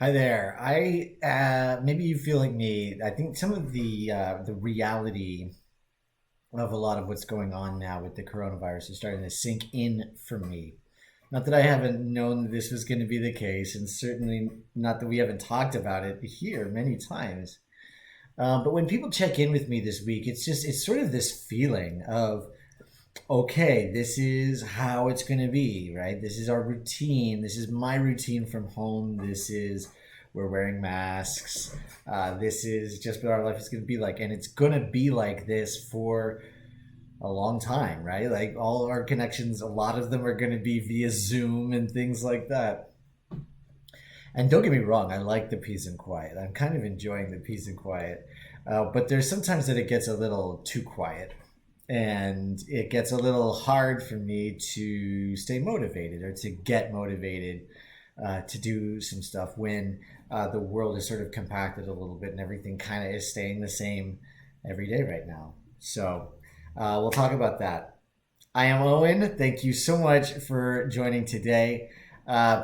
Hi there. I maybe you feel like me. I think some of the reality of a lot of what's going on now with the coronavirus is starting to sink in for me. Not that I haven't known this was going to be the case, and certainly not that we haven't talked about it here many times. But when people check in with me this week, it's sort of this feeling of okay, this is how it's going to be, right? This is our routine. This is my routine from home. This is, we're wearing masks. This is just what our life is going to be like. And it's going to be like this for a long time, right? Like all our connections, a lot of them are going to be via Zoom and things like that. And don't get me wrong, I like the peace and quiet. I'm kind of enjoying the peace and quiet. But there's sometimes that it gets a little too quiet and it gets a little hard for me to stay motivated or to get motivated to do some stuff when the world is sort of compacted a little bit and everything kind of is staying the same every day right now. So we'll talk about that. I am Owen. Thank you so much for joining today.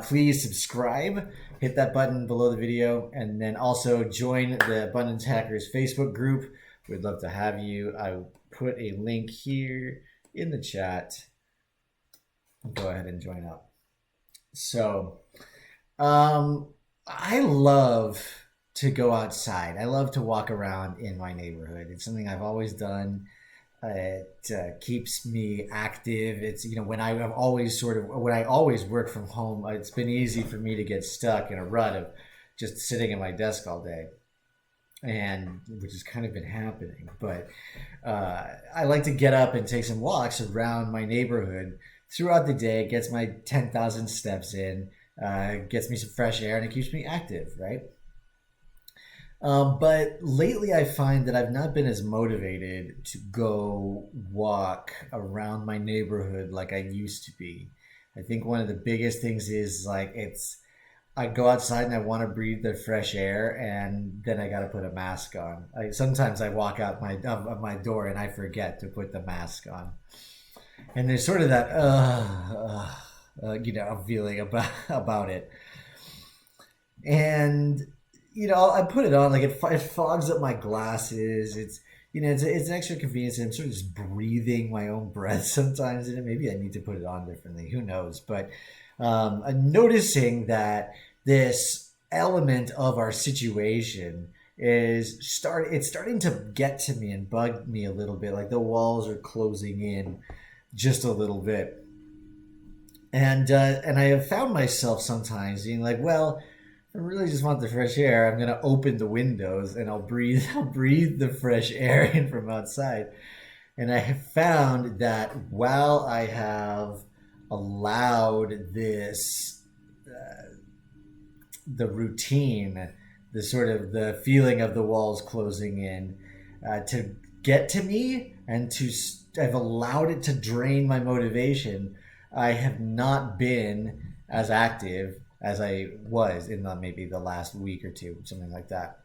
Please subscribe, hit that button below the video, and then also join the Abundance Hackers Facebook group. We'd love to have you. I put a link here in the chat. Go ahead and join up. So, I love to go outside. I love to walk around in my neighborhood. It's something I've always done. It keeps me active. It's when I have always when I always work from home. It's been easy for me to get stuck in a rut of just sitting at my desk all day, and which has kind of been happening. But I like to get up and take some walks around my neighborhood throughout the day. It gets my 10,000 steps in, gets me some fresh air, and it keeps me active, right? But lately, I find that I've not been as motivated to go walk around my neighborhood like I used to be. I think one of the biggest things is like I go outside and I want to breathe the fresh air, and then I got to put a mask on. Sometimes I walk out of my door and I forget to put the mask on, and there's sort of that feeling about it, and I put it on like it fogs up my glasses. It's an extra convenience, and I'm sort of just breathing my own breath sometimes. And maybe I need to put it on differently. Who knows? But I'm noticing that this element of our situation it's starting to get to me and bug me a little bit. Like the walls are closing in just a little bit, and I have found myself sometimes being like, well, I really just want the fresh air. I'm gonna open the windows and I'll breathe. I'll breathe the fresh air in from outside. And I have found that while I have allowed this, the routine, the sort of the feeling of the walls closing in, to get to me, and I've allowed it to drain my motivation. I have not been as active as I was in maybe the last week or two, something like that.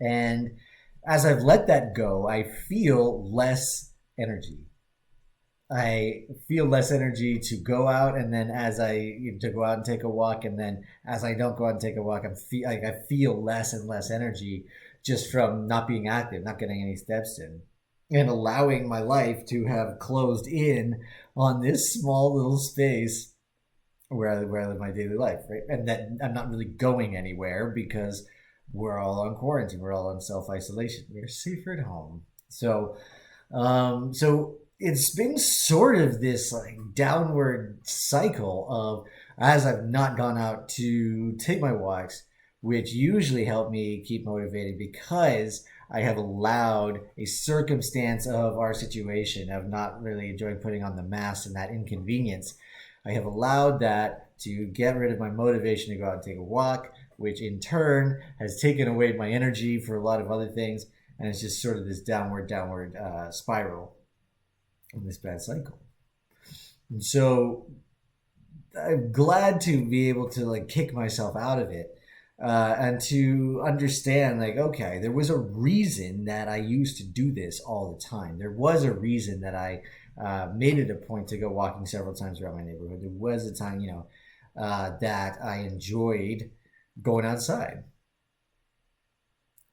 And as I've let that go, I feel less energy. I feel less energy to go out, and then to go out and take a walk, and then as I don't go out and take a walk, I feel less and less energy just from not being active, not getting any steps in, and allowing my life to have closed in on this small little space where I live my daily life, right? And that I'm not really going anywhere because we're all on quarantine, we're all on self isolation, we're safer at home. So it's been sort of this like downward cycle of as I've not gone out to take my walks, which usually help me keep motivated because I have allowed a circumstance of our situation of not really enjoying putting on the mask and that inconvenience. I have allowed that to get rid of my motivation to go out and take a walk, which in turn has taken away my energy for a lot of other things. And it's just sort of this downward spiral in this bad cycle. And so I'm glad to be able to like kick myself out of it, and to understand like, okay, there was a reason that I used to do this all the time. There was a reason that I made it a point to go walking several times around my neighborhood. There was a time, that I enjoyed going outside.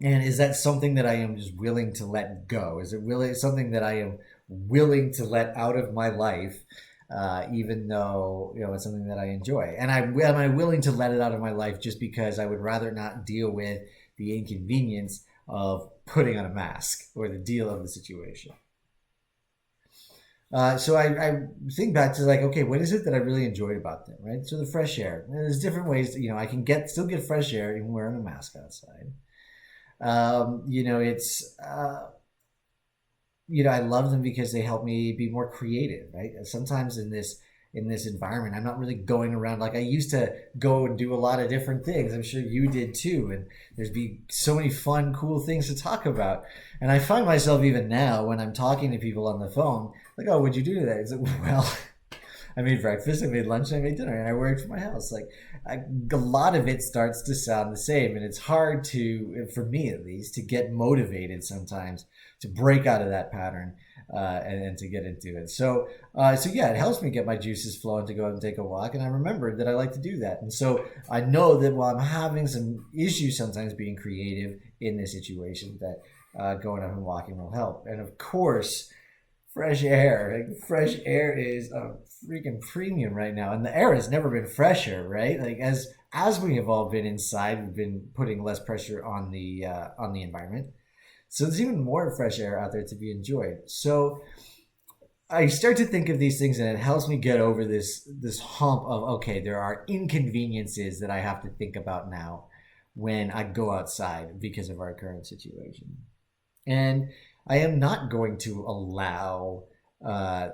And is that something that I am just willing to let go? Is it really something that I am willing to let out of my life, even though it's something that I enjoy? And am I willing to let it out of my life just because I would rather not deal with the inconvenience of putting on a mask or the deal of the situation? So I think back to like, okay, what is it that I really enjoyed about them, right? So the fresh air. And there's different ways that, I can still get fresh air even wearing a mask outside. It's I love them because they help me be more creative, right? Sometimes in this environment, I'm not really going around like I used to go and do a lot of different things. I'm sure you did too, and there's be so many fun, cool things to talk about. And I find myself even now when I'm talking to people on the phone, like, "Oh, what'd you do today?" It's like, well, I made breakfast, I made lunch, I made dinner, and I worked from my house. Like, a lot of it starts to sound the same, and it's hard to, for me at least, to get motivated sometimes to break out of that pattern and to get into it. So yeah, it helps me get my juices flowing to go out and take a walk, and I remembered that I like to do that, and so I know that while I'm having some issues sometimes being creative in this situation, that going out and walking will help, and of course fresh air. Like, fresh air is a freaking premium right now, and the air has never been fresher, right? Like as we have all been inside, we've been putting less pressure on the environment. So there's even more fresh air out there to be enjoyed. So I start to think of these things, and it helps me get over this hump of, okay, there are inconveniences that I have to think about now when I go outside because of our current situation. And I am not going to allow uh,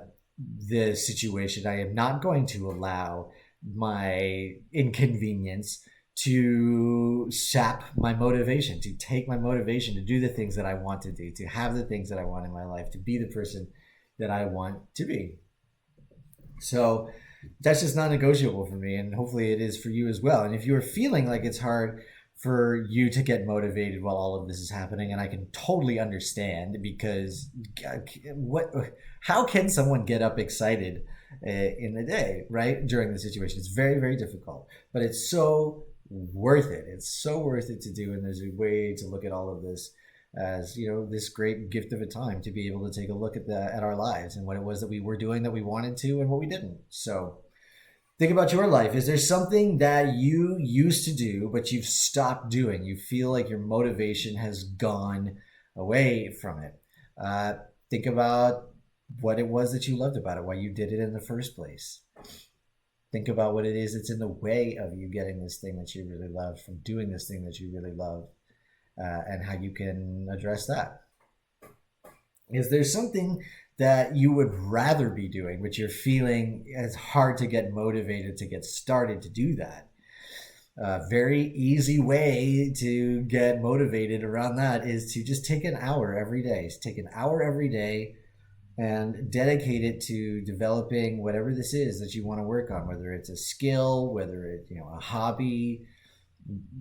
the situation. I am not going to allow my inconvenience to sap my motivation, to take my motivation to do the things that I want to do, to have the things that I want in my life, to be the person that I want to be. So that's just not negotiable for me, and hopefully it is for you as well. And if you're feeling like it's hard for you to get motivated while all of this is happening, and I can totally understand, because what how can someone get up excited in the day, right, during the situation? It's very, very difficult, but it's so worth it. It's so worth it to do, and there's a way to look at all of this as this great gift of a time to be able to take a look at our lives and what it was that we were doing that we wanted to and what we didn't. So think about your life. Is there something that you used to do but you've stopped doing? You feel like your motivation has gone away from it. uh, think about what it was that you loved about it, why you did it in the first place. Think about what it is that's in the way of you getting this thing that you really love, from doing this thing that you really love, and how you can address that. Is there something that you would rather be doing, but you're feeling it's hard to get motivated to get started to do that? A very easy way to get motivated around that is to just take an hour every day. Take an hour every day and dedicate it to developing whatever this is that you want to work on, whether it's a skill, whether it's a hobby,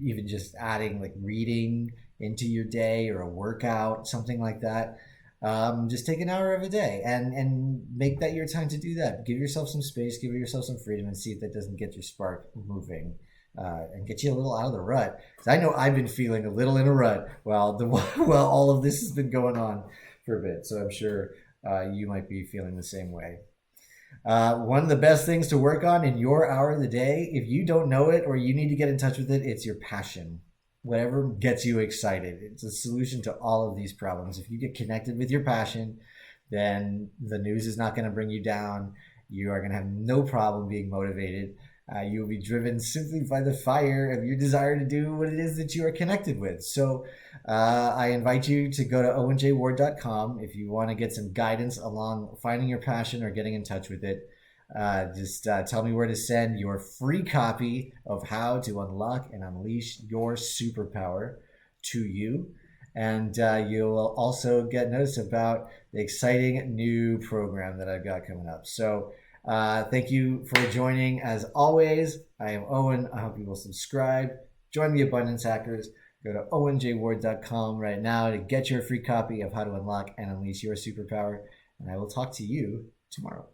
even just adding like reading into your day, or a workout, something like that. Just take an hour of a day and make that your time to do that. Give yourself some space, give yourself some freedom, and see if that doesn't get your spark moving, and get you a little out of the rut. Because I know I've been feeling a little in a rut while all of this has been going on for a bit. So I'm sure you might be feeling the same way. One of the best things to work on in your hour of the day, if you don't know it or you need to get in touch with it, it's your passion. Whatever gets you excited. It's a solution to all of these problems. If you get connected with your passion, then the news is not going to bring you down. You are going to have no problem being motivated. You will be driven simply by the fire of your desire to do what it is that you are connected with. So I invite you to go to owenjward.com if you want to get some guidance along finding your passion or getting in touch with it. Just tell me where to send your free copy of How to Unlock and Unleash Your Superpower to you. And you'll also get notice about the exciting new program that I've got coming up. So thank you for joining. As always, I am Owen. I hope you will subscribe. Join the Abundance Hackers. Go to owenjward.com right now to get your free copy of How to Unlock and Unleash Your Superpower. And I will talk to you tomorrow.